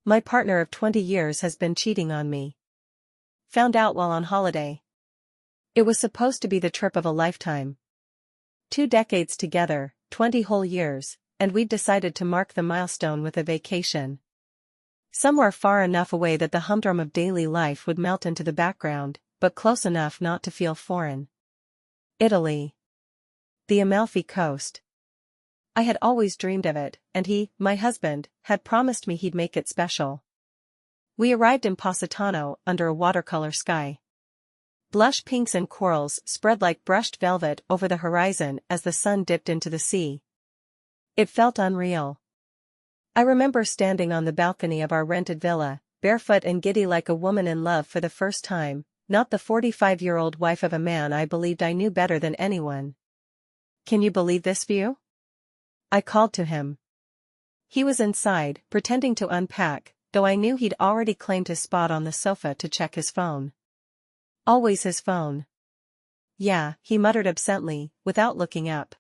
My partner of 20 years has been cheating on me. Found out while on holiday. It was supposed to be the trip of a lifetime. 2 decades together, 20 whole years, and we'd decided to mark the milestone with a vacation. Somewhere far enough away that the humdrum of daily life would melt into the background, but close enough not to feel foreign. Italy. The Amalfi Coast. I had always dreamed of it, and he, my husband, had promised me he'd make it special. We arrived in Positano under a watercolor sky. Blush pinks and corals spread like brushed velvet over the horizon as the sun dipped into the sea. It felt unreal. I remember standing on the balcony of our rented villa, barefoot and giddy like a woman in love for the first time, not the 45-year-old wife of a man I believed I knew better than anyone. "Can you believe this view?" I called to him. He was inside, pretending to unpack, though I knew he'd already claimed his spot on the sofa to check his phone. Always his phone. "Yeah," he muttered absently, without looking up.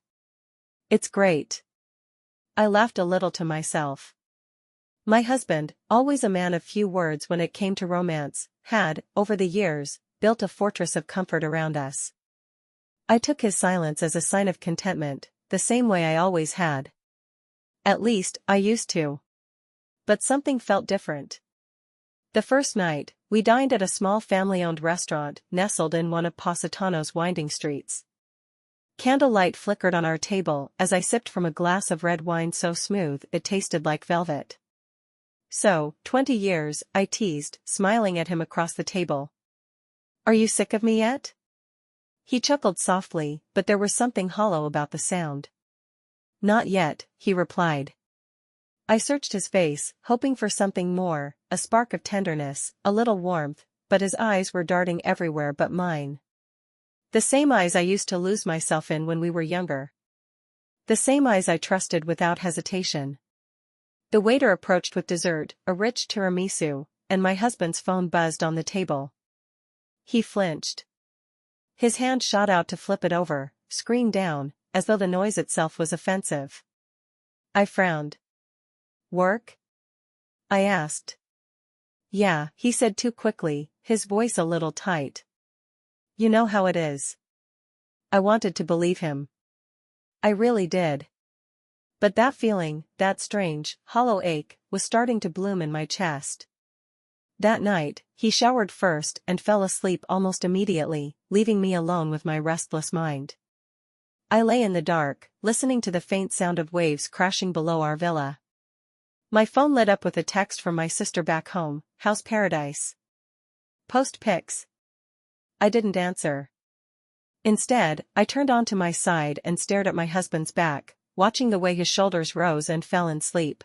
"It's great." I laughed a little to myself. My husband, always a man of few words when it came to romance, had, over the years, built a fortress of comfort around us. I took his silence as a sign of contentment, the same way I always had. At least, I used to. But something felt different. The first night, we dined at a small family-owned restaurant nestled in one of Positano's winding streets. Candlelight flickered on our table as I sipped from a glass of red wine so smooth it tasted like velvet. "So, 20 years," I teased, smiling at him across the table. "Are you sick of me yet?" He chuckled softly, but there was something hollow about the sound. "Not yet," he replied. I searched his face, hoping for something more, a spark of tenderness, a little warmth, but his eyes were darting everywhere but mine. The same eyes I used to lose myself in when we were younger. The same eyes I trusted without hesitation. The waiter approached with dessert, a rich tiramisu, and my husband's phone buzzed on the table. He flinched. His hand shot out to flip it over, screen down, as though the noise itself was offensive. I frowned. "Work?" I asked. "Yeah," he said too quickly, his voice a little tight. "You know how it is." I wanted to believe him. I really did. But that feeling, that strange, hollow ache, was starting to bloom in my chest. That night, he showered first and fell asleep almost immediately, leaving me alone with my restless mind. I lay in the dark, listening to the faint sound of waves crashing below our villa. My phone lit up with a text from my sister back home. "How's paradise? Post pics." I didn't answer. Instead, I turned onto my side and stared at my husband's back, watching the way his shoulders rose and fell in sleep.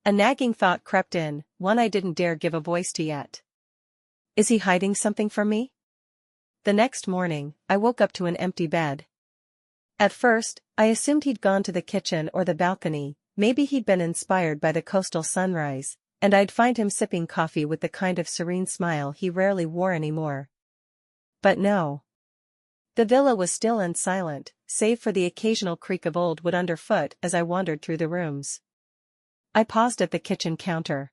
A nagging thought crept in, one I didn't dare give a voice to yet. Is he hiding something from me? The next morning, I woke up to an empty bed. At first, I assumed he'd gone to the kitchen or the balcony, maybe he'd been inspired by the coastal sunrise, and I'd find him sipping coffee with the kind of serene smile he rarely wore anymore. But no. The villa was still and silent, save for the occasional creak of old wood underfoot as I wandered through the rooms. I paused at the kitchen counter.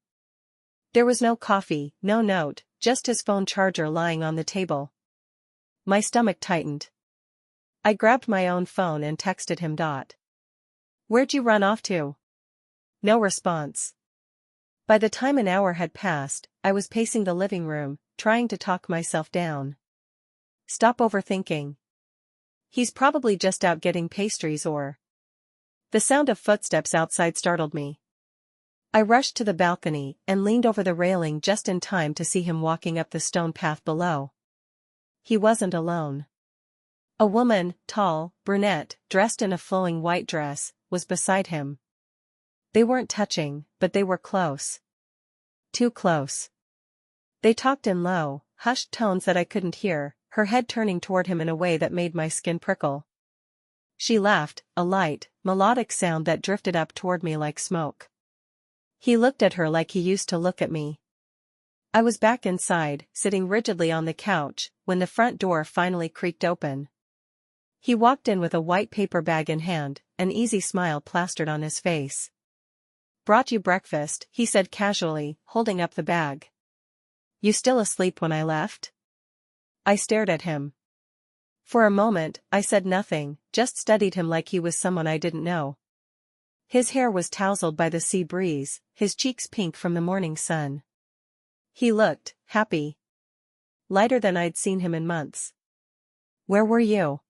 There was no coffee, no note, just his phone charger lying on the table. My stomach tightened. I grabbed my own phone and texted him. "Where'd you run off to?" No response. By the time an hour had passed, I was pacing the living room, trying to talk myself down. Stop overthinking. He's probably just out getting pastries or... The sound of footsteps outside startled me. I rushed to the balcony and leaned over the railing just in time to see him walking up the stone path below. He wasn't alone. A woman, tall, brunette, dressed in a flowing white dress, was beside him. They weren't touching, but they were close. Too close. They talked in low, hushed tones that I couldn't hear, her head turning toward him in a way that made my skin prickle. She laughed, a light, melodic sound that drifted up toward me like smoke. He looked at her like he used to look at me. I was back inside, sitting rigidly on the couch, when the front door finally creaked open. He walked in with a white paper bag in hand, an easy smile plastered on his face. Brought you breakfast, he said casually, holding up the bag. You still asleep when I left? I stared at him. For a moment, I said nothing, just studied him like he was someone I didn't know. His hair was tousled by the sea breeze, his cheeks pink from the morning sun. He looked happy. Lighter than I'd seen him in months. Where were you?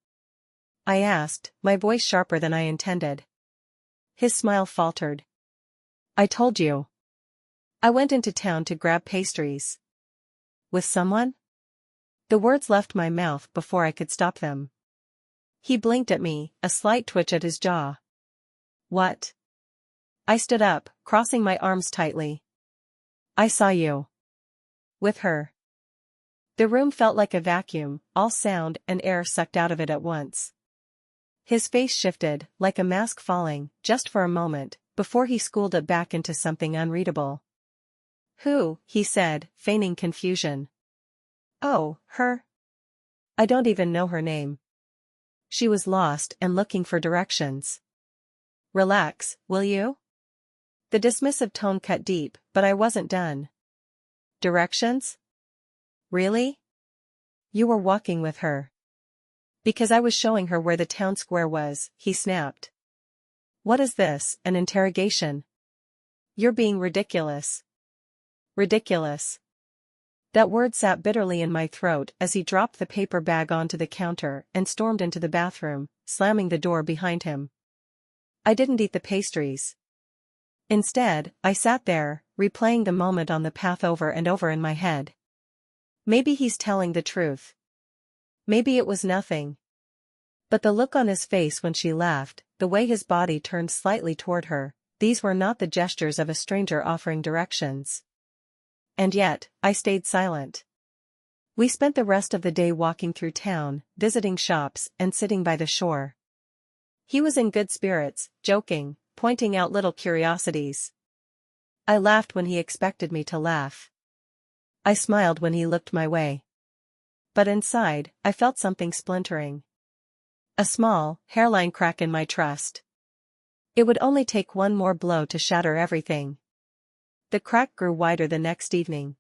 I asked, my voice sharper than I intended. His smile faltered. I told you. I went into town to grab pastries. With someone? The words left my mouth before I could stop them. He blinked at me, a slight twitch at his jaw. What? I stood up, crossing my arms tightly. I saw you. With her. The room felt like a vacuum, all sound and air sucked out of it at once. His face shifted, like a mask falling, just for a moment, before he schooled it back into something unreadable. Who? He said, feigning confusion. Oh, her? I don't even know her name. She was lost and looking for directions. Relax, will you? The dismissive tone cut deep, but I wasn't done. Directions? Really? You were walking with her. Because I was showing her where the town square was, he snapped. What is this, an interrogation? You're being ridiculous. Ridiculous. That word sat bitterly in my throat as he dropped the paper bag onto the counter and stormed into the bathroom, slamming the door behind him. I didn't eat the pastries. Instead, I sat there, replaying the moment on the path over and over in my head. Maybe he's telling the truth. Maybe it was nothing. But the look on his face when she laughed, the way his body turned slightly toward her, these were not the gestures of a stranger offering directions. And yet, I stayed silent. We spent the rest of the day walking through town, visiting shops and sitting by the shore. He was in good spirits, joking, pointing out little curiosities. I laughed when he expected me to laugh. I smiled when he looked my way. But inside, I felt something splintering. A small, hairline crack in my trust. It would only take one more blow to shatter everything. The crack grew wider the next evening.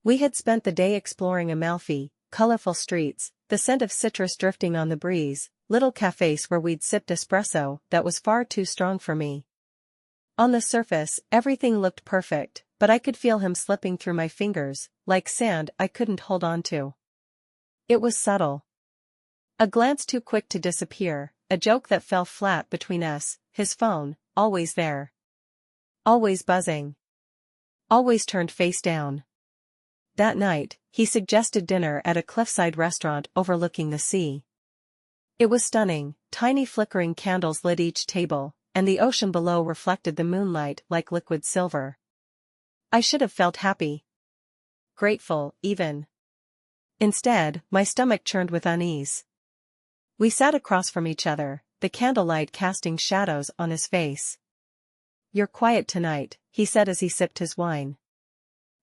We had spent the day exploring Amalfi, colorful streets, the scent of citrus drifting on the breeze, little cafes where we'd sipped espresso that was far too strong for me. On the surface, everything looked perfect, but I could feel him slipping through my fingers, like sand I couldn't hold on to. It was subtle. A glance too quick to disappear, a joke that fell flat between us, his phone, always there. Always buzzing. Always turned face down. That night, he suggested dinner at a cliffside restaurant overlooking the sea. It was stunning, tiny flickering candles lit each table, and the ocean below reflected the moonlight like liquid silver. I should have felt happy. Grateful, even. Instead, my stomach churned with unease. We sat across from each other, the candlelight casting shadows on his face. You're quiet tonight, he said as he sipped his wine.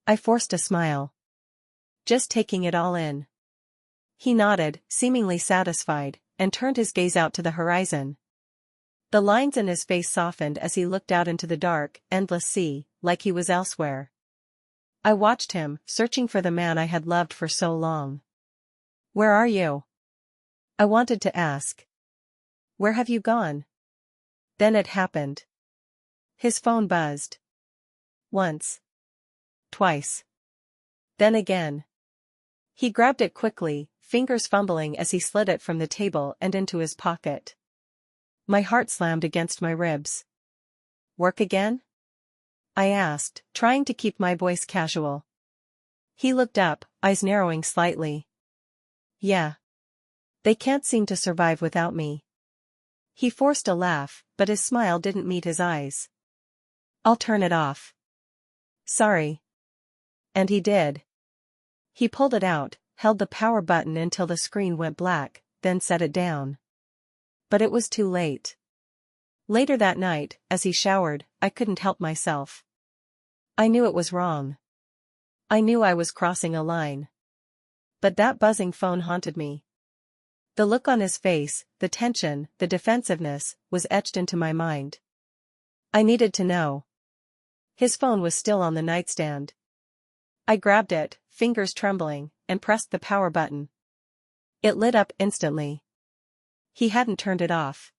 I forced a smile. Just taking it all in. He nodded, seemingly satisfied, and turned his gaze out to the horizon. The lines in his face softened as he looked out into the dark, endless sea, like he was elsewhere. I watched him, searching for the man I had loved for so long. Where are you? I wanted to ask. Where have you gone? Then it happened. His phone buzzed. Once. Twice. Then again. He grabbed it quickly, fingers fumbling as he slid it from the table and into his pocket. My heart slammed against my ribs. Work again? I asked, trying to keep my voice casual. He looked up, eyes narrowing slightly. Yeah. They can't seem to survive without me. He forced a laugh, but his smile didn't meet his eyes. I'll turn it off. Sorry. And he did. He pulled it out, held the power button until the screen went black, then set it down. But it was too late. Later that night, as he showered, I couldn't help myself. I knew it was wrong. I knew I was crossing a line. But that buzzing phone haunted me. The look on his face, the tension, the defensiveness, was etched into my mind. I needed to know. His phone was still on the nightstand. I grabbed it, fingers trembling, and pressed the power button. It lit up instantly. He hadn't turned it off.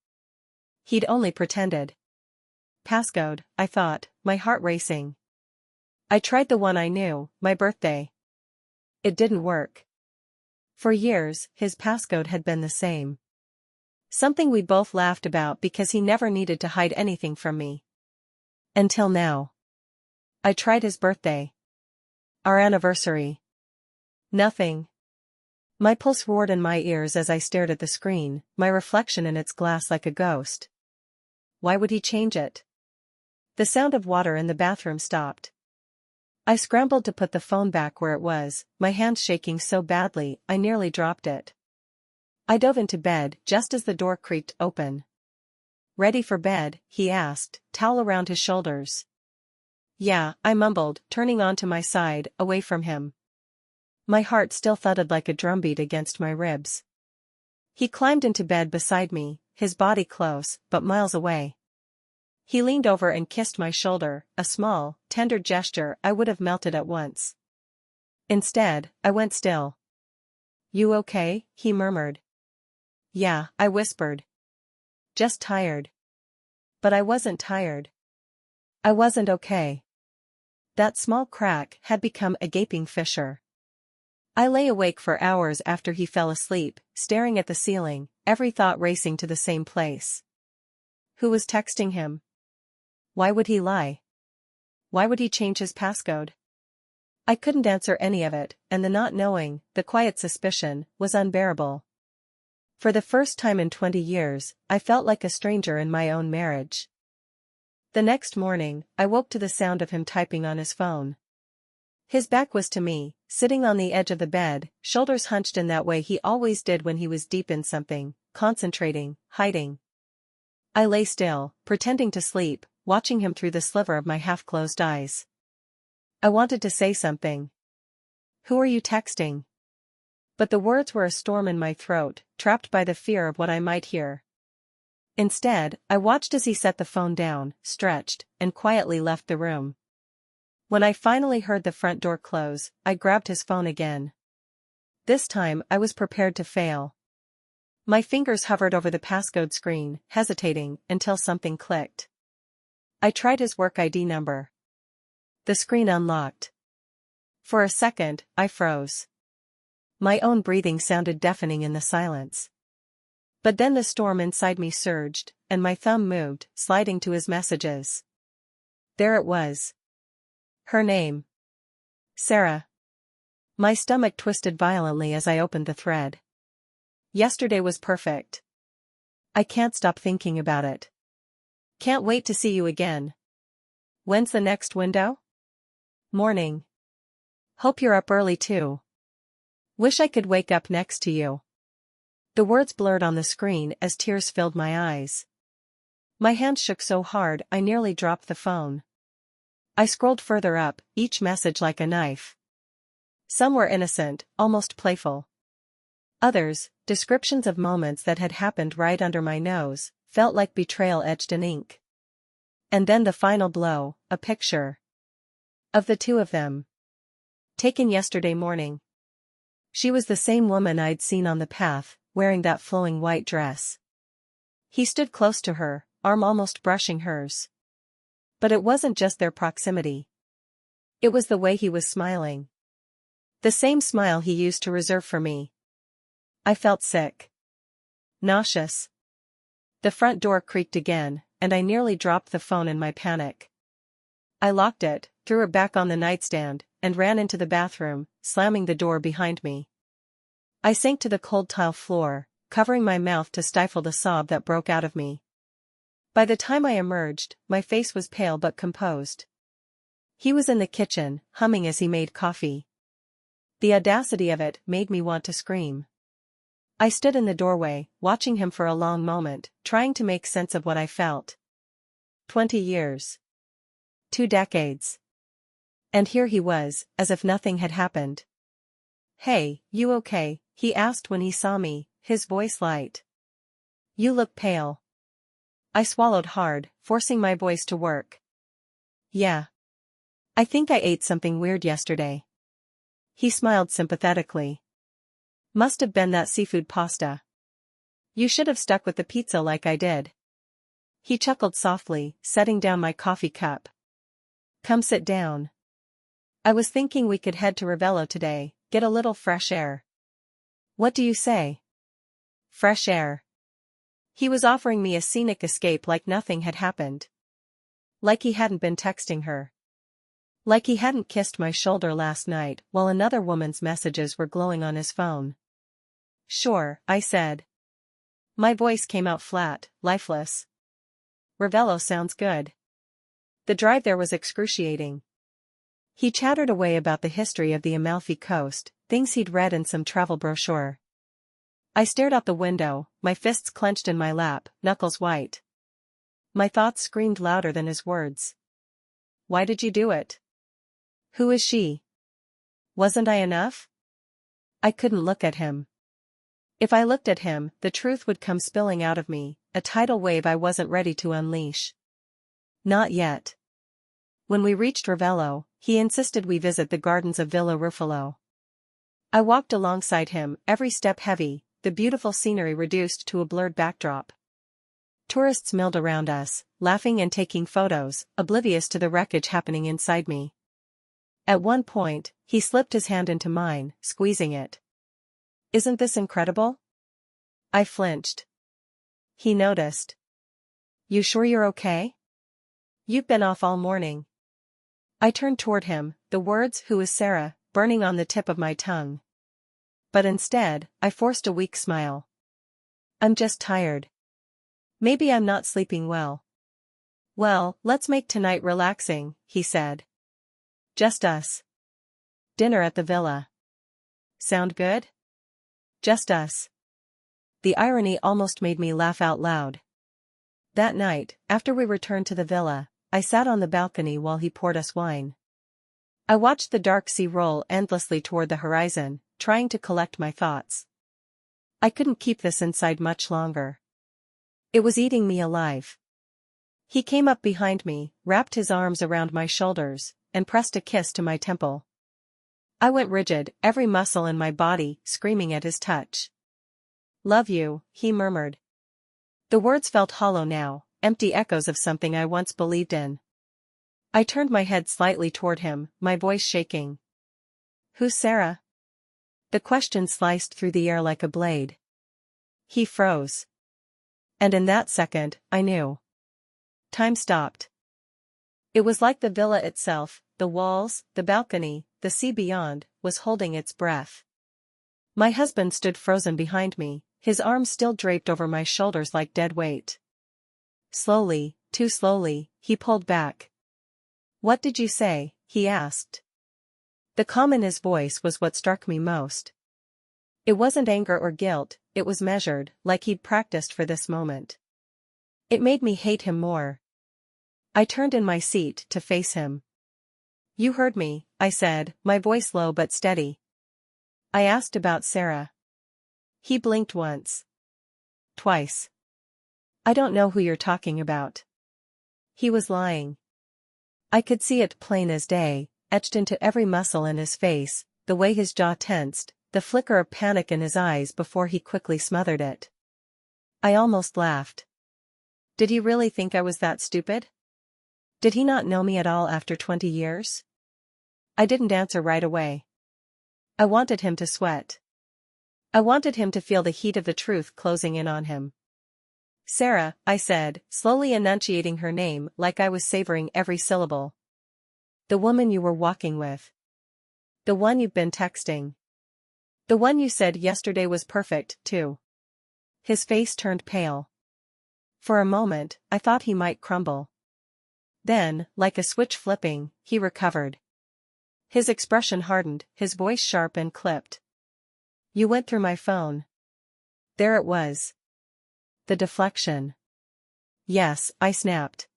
He'd only pretended. Passcode, I thought, my heart racing. I tried the one I knew, my birthday. It didn't work. For years, his passcode had been the same. Something we both laughed about because he never needed to hide anything from me. Until now. I tried his birthday. Our anniversary. Nothing. My pulse roared in my ears as I stared at the screen, my reflection in its glass like a ghost. Why would he change it? The sound of water in the bathroom stopped. I scrambled to put the phone back where it was, my hands shaking so badly I nearly dropped it. I dove into bed just as the door creaked open. "Ready for bed?" he asked, towel around his shoulders. "Yeah," I mumbled, turning onto my side, away from him. My heart still thudded like a drumbeat against my ribs. He climbed into bed beside me, his body close, but miles away. He leaned over and kissed my shoulder, a small, tender gesture I would have melted at once. Instead, I went still. "You okay?" he murmured. "Yeah," I whispered. "Just tired." But I wasn't tired. I wasn't okay. That small crack had become a gaping fissure. I lay awake for hours after he fell asleep, staring at the ceiling, every thought racing to the same place. Who was texting him? Why would he lie? Why would he change his passcode? I couldn't answer any of it, and the not knowing, the quiet suspicion, was unbearable. For the first time in 20 years, I felt like a stranger in my own marriage. The next morning, I woke to the sound of him typing on his phone. His back was to me, sitting on the edge of the bed, shoulders hunched in that way he always did when he was deep in something, concentrating, hiding. I lay still, pretending to sleep, watching him through the sliver of my half-closed eyes. I wanted to say something. "Who are you texting?" But the words were a storm in my throat, trapped by the fear of what I might hear. Instead, I watched as he set the phone down, stretched, and quietly left the room. When I finally heard the front door close, I grabbed his phone again. This time I was prepared to fail. My fingers hovered over the passcode screen, hesitating, until something clicked. I tried his work ID number. The screen unlocked. For a second, I froze. My own breathing sounded deafening in the silence. But then the storm inside me surged, and my thumb moved, sliding to his messages. There it was. Her name. Sarah. My stomach twisted violently as I opened the thread. Yesterday was perfect. I can't stop thinking about it. Can't wait to see you again. When's the next window? Morning. Hope you're up early too. Wish I could wake up next to you. The words blurred on the screen as tears filled my eyes. My hand shook so hard I nearly dropped the phone. I scrolled further up, each message like a knife. Some were innocent, almost playful. Others, descriptions of moments that had happened right under my nose, felt like betrayal etched in ink. And then the final blow, a picture. Of the two of them. Taken yesterday morning. She was the same woman I'd seen on the path, wearing that flowing white dress. He stood close to her, arm almost brushing hers. But it wasn't just their proximity. It was the way he was smiling. The same smile he used to reserve for me. I felt sick. Nauseous. The front door creaked again, and I nearly dropped the phone in my panic. I locked it, threw it back on the nightstand, and ran into the bathroom, slamming the door behind me. I sank to the cold tile floor, covering my mouth to stifle the sob that broke out of me. By the time I emerged, my face was pale but composed. He was in the kitchen, humming as he made coffee. The audacity of it made me want to scream. I stood in the doorway, watching him for a long moment, trying to make sense of what I felt. 20 years. 2 decades. And here he was, as if nothing had happened. "Hey, you okay?" he asked when he saw me, his voice light. "You look pale." I swallowed hard, forcing my voice to work. "Yeah. I think I ate something weird yesterday. He smiled sympathetically. Must have been that seafood pasta. You should have stuck with the pizza like I did. He chuckled softly, setting down my coffee cup. Come sit down. I was thinking we could head to Ravello today, get a little fresh air. What do you say? Fresh air. He was offering me a scenic escape like nothing had happened. Like he hadn't been texting her. Like he hadn't kissed my shoulder last night while another woman's messages were glowing on his phone. Sure, I said. My voice came out flat, lifeless. Ravello sounds good. The drive there was excruciating. He chattered away about the history of the Amalfi Coast, things he'd read in some travel brochure. I stared out the window, my fists clenched in my lap, knuckles white. My thoughts screamed louder than his words. Why did you do it? Who is she? Wasn't I enough? I couldn't look at him. If I looked at him, the truth would come spilling out of me, a tidal wave I wasn't ready to unleash. Not yet. When we reached Ravello, he insisted we visit the gardens of Villa Ruffalo. I walked alongside him, every step heavy, the beautiful scenery reduced to a blurred backdrop. Tourists milled around us, laughing and taking photos, oblivious to the wreckage happening inside me. At one point, he slipped his hand into mine, squeezing it. Isn't this incredible? I flinched. He noticed. You sure you're okay? You've been off all morning. I turned toward him, the words, "Who is Sarah?" burning on the tip of my tongue. But instead, I forced a weak smile. I'm just tired. Maybe I'm not sleeping well. Well, let's make tonight relaxing, he said. Just us. Dinner at the villa. Sound good? Just us. The irony almost made me laugh out loud. That night, after we returned to the villa, I sat on the balcony while he poured us wine. I watched the dark sea roll endlessly toward the horizon, trying to collect my thoughts. I couldn't keep this inside much longer. It was eating me alive. He came up behind me, wrapped his arms around my shoulders, and pressed a kiss to my temple. I went rigid, every muscle in my body screaming at his touch. Love you, he murmured. The words felt hollow now, empty echoes of something I once believed in. I turned my head slightly toward him, my voice shaking. Who's Sarah? The question sliced through the air like a blade. He froze. And in that second, I knew. Time stopped. It was like the villa itself, the walls, the balcony, the sea beyond, was holding its breath. My husband stood frozen behind me, his arms still draped over my shoulders like dead weight. Slowly, too slowly, he pulled back. What did you say? He asked. The calm in his voice was what struck me most. It wasn't anger or guilt, it was measured, like he'd practiced for this moment. It made me hate him more. I turned in my seat to face him. You heard me, I said, my voice low but steady. I asked about Sarah. He blinked once. Twice. I don't know who you're talking about. He was lying. I could see it plain as day, etched into every muscle in his face, the way his jaw tensed, the flicker of panic in his eyes before he quickly smothered it. I almost laughed. Did he really think I was that stupid? Did he not know me at all after 20 years? I didn't answer right away. I wanted him to sweat. I wanted him to feel the heat of the truth closing in on him. Sarah, I said, slowly enunciating her name like I was savoring every syllable. The woman you were walking with. The one you've been texting. The one you said yesterday was perfect, too. His face turned pale. For a moment, I thought he might crumble. Then, like a switch flipping, he recovered. His expression hardened, his voice sharp and clipped. You went through my phone. There it was. The deflection. Yes, I snapped.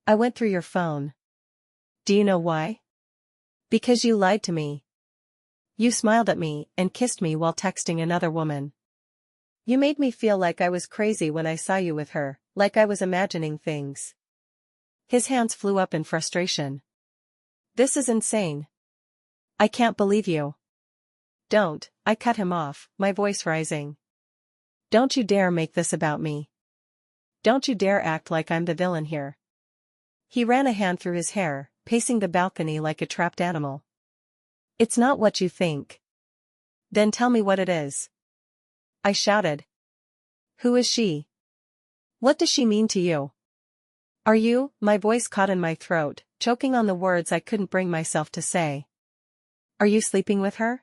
I went through your phone. Do you know why? Because you lied to me. You smiled at me and kissed me while texting another woman. You made me feel like I was crazy when I saw you with her, like I was imagining things. His hands flew up in frustration. This is insane. I can't believe you. Don't, I cut him off, my voice rising. Don't you dare make this about me. Don't you dare act like I'm the villain here. He ran a hand through his hair, pacing the balcony like a trapped animal. It's not what you think. Then tell me what it is. I shouted. Who is she? What does she mean to you? Are you? My voice caught in my throat, choking on the words I couldn't bring myself to say. Are you sleeping with her?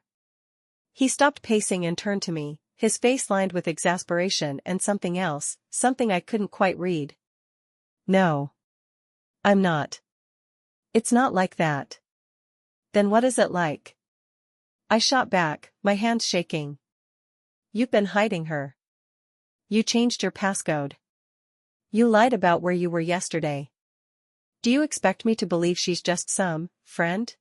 He stopped pacing and turned to me, his face lined with exasperation and something else, something I couldn't quite read. No. I'm not. It's not like that. Then what is it like? I shot back, my hands shaking. You've been hiding her. You changed your passcode. You lied about where you were yesterday. Do you expect me to believe she's just some friend?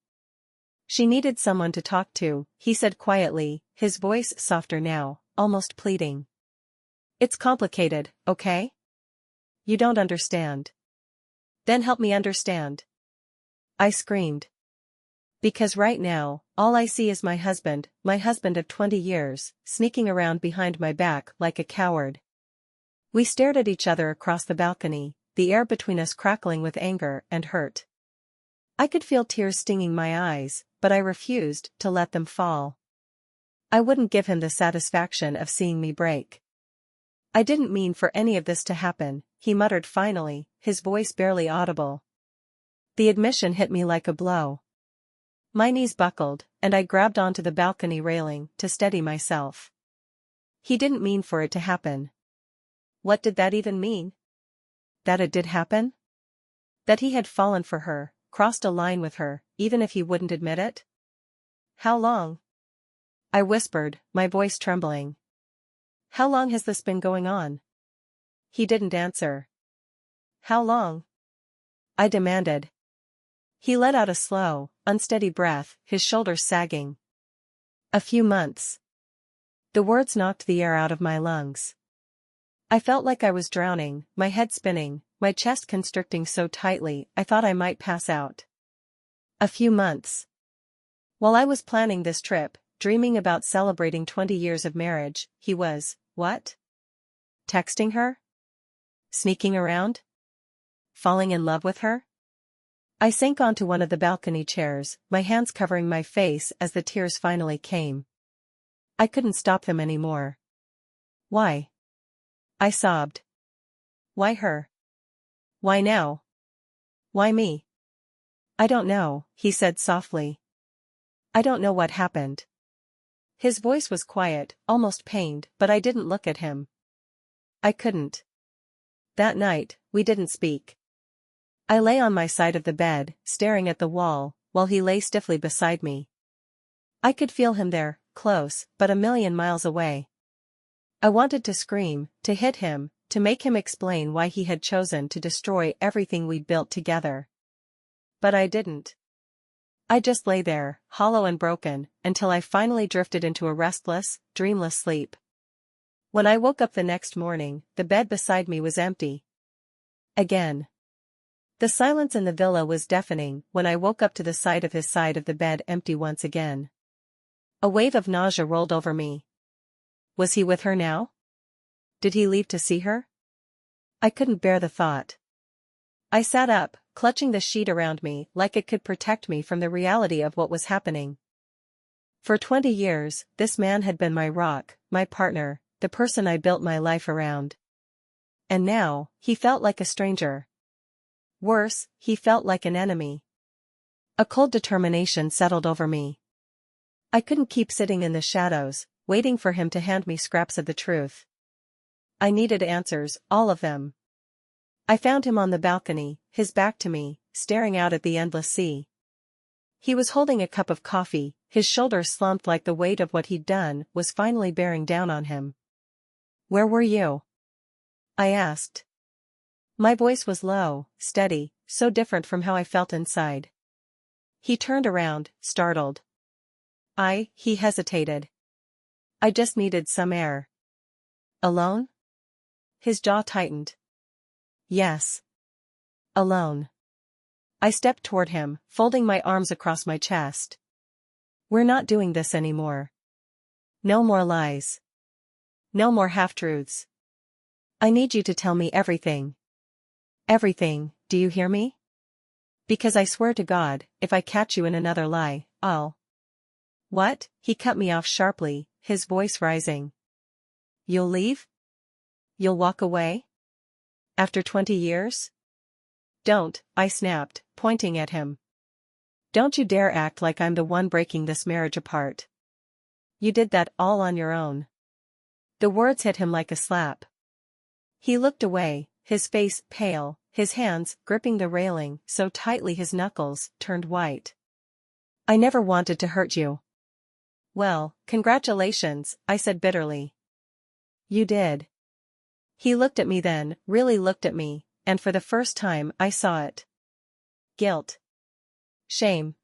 She needed someone to talk to, he said quietly, his voice softer now, almost pleading. It's complicated, okay? You don't understand. Then help me understand. I screamed. Because right now, all I see is my husband of 20 years, sneaking around behind my back like a coward. We stared at each other across the balcony, the air between us crackling with anger and hurt. I could feel tears stinging my eyes, but I refused to let them fall. I wouldn't give him the satisfaction of seeing me break. I didn't mean for any of this to happen, he muttered finally, his voice barely audible. The admission hit me like a blow. My knees buckled, and I grabbed onto the balcony railing to steady myself. He didn't mean for it to happen. What did that even mean? That it did happen? That he had fallen for her, crossed a line with her, even if he wouldn't admit it? How long? I whispered, my voice trembling. How long has this been going on? He didn't answer. How long? I demanded. He let out a slow, unsteady breath, his shoulders sagging. A few months. The words knocked the air out of my lungs. I felt like I was drowning, my head spinning, my chest constricting so tightly I thought I might pass out. A few months. While I was planning this trip, dreaming about celebrating 20 years of marriage, he was, what? Texting her? Sneaking around? Falling in love with her? I sank onto one of the balcony chairs, my hands covering my face as the tears finally came. I couldn't stop them anymore. Why? I sobbed. Why her? Why now? Why me? I don't know, he said softly. I don't know what happened. His voice was quiet, almost pained, but I didn't look at him. I couldn't. That night, we didn't speak. I lay on my side of the bed, staring at the wall, while he lay stiffly beside me. I could feel him there, close, but a million miles away. I wanted to scream, to hit him, to make him explain why he had chosen to destroy everything we'd built together. But I didn't. I just lay there, hollow and broken, until I finally drifted into a restless, dreamless sleep. When I woke up the next morning, the bed beside me was empty. Again. The silence in the villa was deafening when I woke up to the sight of his side of the bed empty once again. A wave of nausea rolled over me. Was he with her now? Did he leave to see her? I couldn't bear the thought. I sat up, clutching the sheet around me like it could protect me from the reality of what was happening. For 20 years, this man had been my rock, my partner, the person I built my life around. And now, he felt like a stranger. Worse, he felt like an enemy. A cold determination settled over me. I couldn't keep sitting in the shadows, waiting for him to hand me scraps of the truth. I needed answers, all of them. I found him on the balcony, his back to me, staring out at the endless sea. He was holding a cup of coffee, his shoulders slumped like the weight of what he'd done was finally bearing down on him. Where were you? I asked. My voice was low, steady, so different from how I felt inside. He turned around, startled. He hesitated. I just needed some air. Alone? His jaw tightened. Yes. Alone. I stepped toward him, folding my arms across my chest. We're not doing this anymore. No more lies. No more half-truths. I need you to tell me everything. Everything, do you hear me? Because I swear to God, if I catch you in another lie, I'll... What? He cut me off sharply, his voice rising. You'll leave? You'll walk away? After 20 years? Don't, I snapped, pointing at him. Don't you dare act like I'm the one breaking this marriage apart. You did that all on your own. The words hit him like a slap. He looked away, his face pale, his hands gripping the railing so tightly his knuckles turned white. I never wanted to hurt you. Well, congratulations, I said bitterly. You did. He looked at me then, really looked at me, and for the first time I saw it. Guilt. Shame.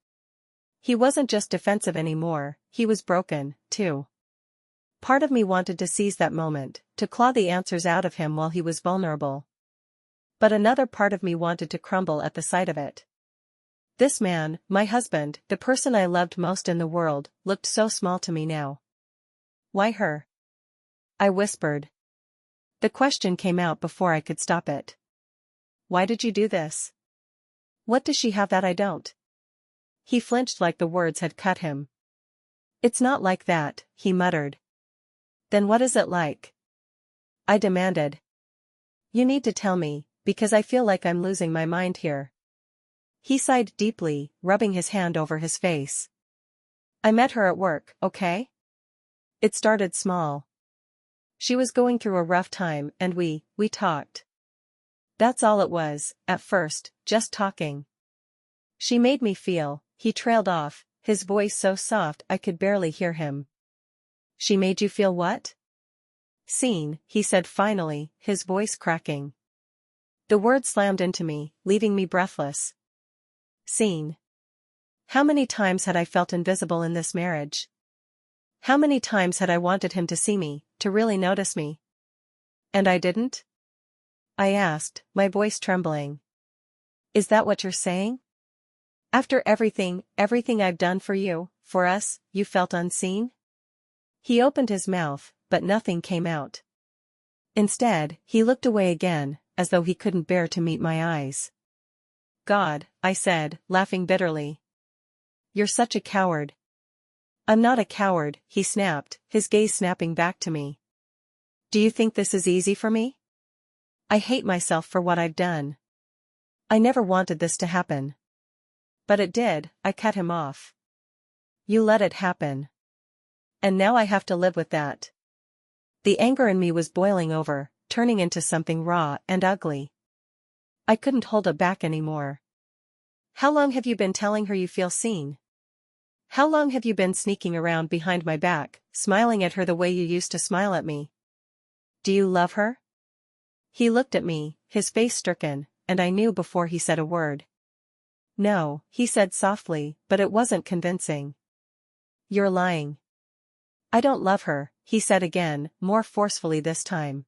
He wasn't just defensive anymore, he was broken, too. Part of me wanted to seize that moment, to claw the answers out of him while he was vulnerable. But another part of me wanted to crumble at the sight of it. This man, my husband, the person I loved most in the world, looked so small to me now. Why her? I whispered. The question came out before I could stop it. Why did you do this? What does she have that I don't? He flinched like the words had cut him. It's not like that, he muttered. Then what is it like? I demanded. You need to tell me, because I feel like I'm losing my mind here. He sighed deeply, rubbing his hand over his face. I met her at work, okay? It started small. She was going through a rough time and we talked. That's all it was, at first, just talking. She made me feel, he trailed off, his voice so soft I could barely hear him. She made you feel what? Seen, he said finally, his voice cracking. The word slammed into me, leaving me breathless. Seen. How many times had I felt invisible in this marriage? How many times had I wanted him to see me, to really notice me? And I didn't? I asked, my voice trembling. Is that what you're saying? After everything I've done for you, for us, you felt unseen? He opened his mouth, but nothing came out. Instead, he looked away again, as though he couldn't bear to meet my eyes. God, I said, laughing bitterly. You're such a coward. I'm not a coward, he snapped, his gaze snapping back to me. Do you think this is easy for me? I hate myself for what I've done. I never wanted this to happen. But it did, I cut him off. You let it happen. And now I have to live with that. The anger in me was boiling over, turning into something raw and ugly. I couldn't hold it back anymore. How long have you been telling her you feel seen? How long have you been sneaking around behind my back, smiling at her the way you used to smile at me? Do you love her? He looked at me, his face stricken, and I knew before he said a word. No, he said softly, but it wasn't convincing. You're lying. I don't love her, he said again, more forcefully this time.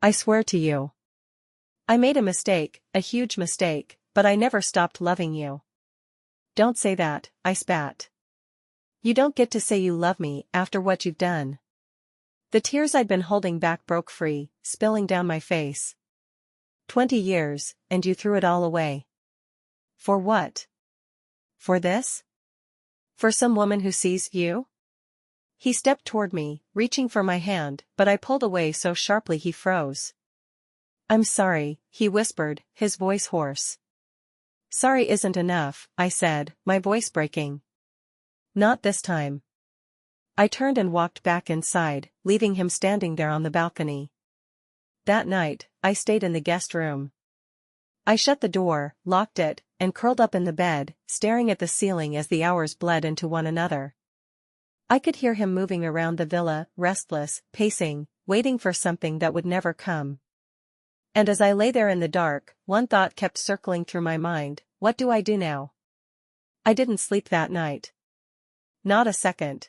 I swear to you. I made a mistake, a huge mistake, but I never stopped loving you. Don't say that, I spat. You don't get to say you love me after what you've done. The tears I'd been holding back broke free, spilling down my face. 20 years, and you threw it all away. For what? For this? For some woman who sees you? He stepped toward me, reaching for my hand, but I pulled away so sharply he froze. I'm sorry, he whispered, his voice hoarse. Sorry isn't enough, I said, my voice breaking. Not this time. I turned and walked back inside, leaving him standing there on the balcony. That night, I stayed in the guest room. I shut the door, locked it, and curled up in the bed, staring at the ceiling as the hours bled into one another. I could hear him moving around the villa, restless, pacing, waiting for something that would never come. And as I lay there in the dark, one thought kept circling through my mind, what do I do now? I didn't sleep that night. Not a second.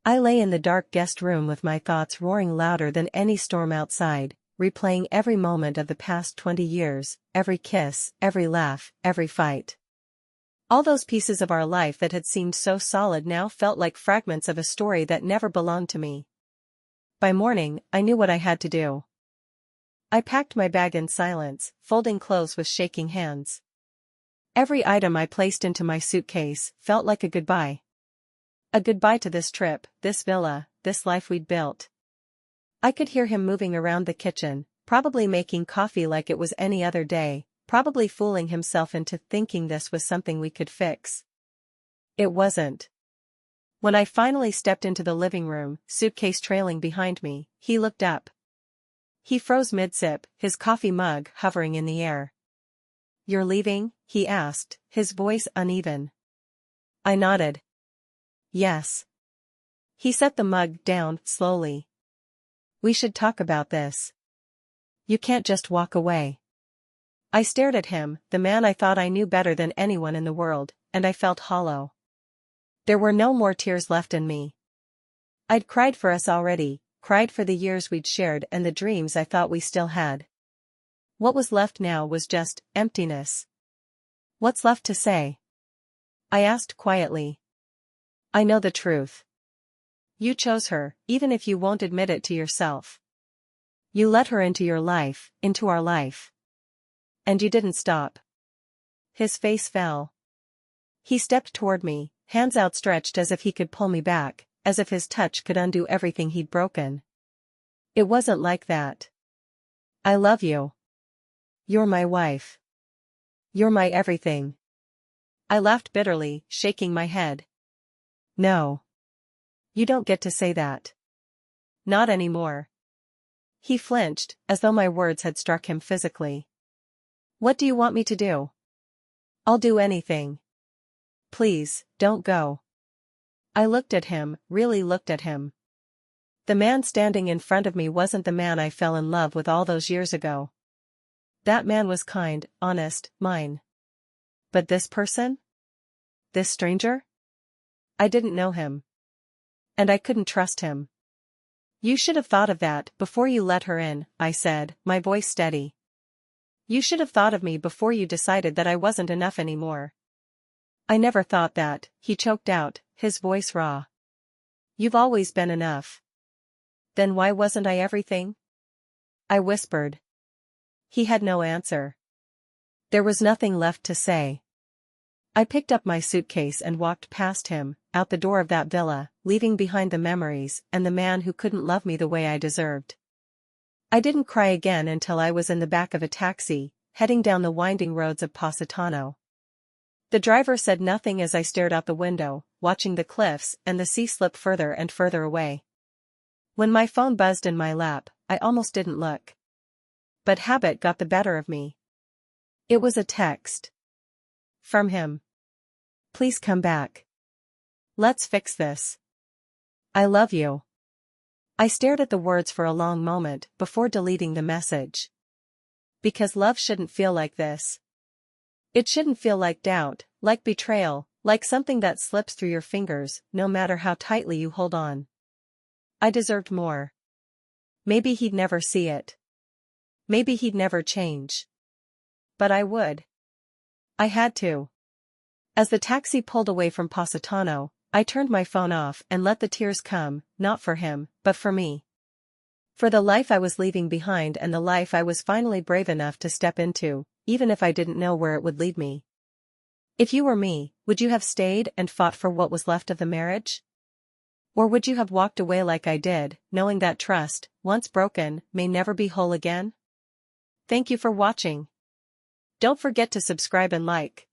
I lay in the dark guest room with my thoughts roaring louder than any storm outside, replaying every moment of the past 20 years, every kiss, every laugh, every fight. All those pieces of our life that had seemed so solid now felt like fragments of a story that never belonged to me. By morning, I knew what I had to do. I packed my bag in silence, folding clothes with shaking hands. Every item I placed into my suitcase felt like a goodbye. A goodbye to this trip, this villa, this life we'd built. I could hear him moving around the kitchen, probably making coffee like it was any other day, probably fooling himself into thinking this was something we could fix. It wasn't. When I finally stepped into the living room, suitcase trailing behind me, he looked up. He froze mid-sip, his coffee mug hovering in the air. "You're leaving?" he asked, his voice uneven. I nodded. "Yes." He set the mug down, slowly. "We should talk about this. You can't just walk away." I stared at him, the man I thought I knew better than anyone in the world, and I felt hollow. There were no more tears left in me. I'd cried for us already, cried for the years we'd shared and the dreams I thought we still had. What was left now was just emptiness. "What's left to say?" I asked quietly. "I know the truth. You chose her, even if you won't admit it to yourself. You let her into your life, into our life. And you didn't stop." His face fell. He stepped toward me, hands outstretched as if he could pull me back, as if his touch could undo everything he'd broken. "It wasn't like that. I love you. You're my wife. You're my everything." I laughed bitterly, shaking my head. "No. You don't get to say that. Not anymore." He flinched, as though my words had struck him physically. "What do you want me to do?" "I'll do anything. Please, don't go." I looked at him, really looked at him. The man standing in front of me wasn't the man I fell in love with all those years ago. That man was kind, honest, mine. But this person? This stranger? I didn't know him. And I couldn't trust him. "You should have thought of that before you let her in," I said, my voice steady. "You should have thought of me before you decided that I wasn't enough anymore." "I never thought that," he choked out, his voice raw. "You've always been enough." "Then why wasn't I everything?" I whispered. He had no answer. There was nothing left to say. I picked up my suitcase and walked past him, out the door of that villa, leaving behind the memories and the man who couldn't love me the way I deserved. I didn't cry again until I was in the back of a taxi, heading down the winding roads of Positano. The driver said nothing as I stared out the window, watching the cliffs and the sea slip further and further away. When my phone buzzed in my lap, I almost didn't look. But habit got the better of me. It was a text. From him. "Please come back. Let's fix this. I love you." I stared at the words for a long moment before deleting the message. Because love shouldn't feel like this. It shouldn't feel like doubt, like betrayal, like something that slips through your fingers, no matter how tightly you hold on. I deserved more. Maybe he'd never see it. Maybe he'd never change. But I would. I had to. As the taxi pulled away from Positano, I turned my phone off and let the tears come, not for him, but for me. For the life I was leaving behind and the life I was finally brave enough to step into, even if I didn't know where it would lead me. If you were me, would you have stayed and fought for what was left of the marriage? Or would you have walked away like I did, knowing that trust, once broken, may never be whole again? Thank you for watching. Don't forget to subscribe and like.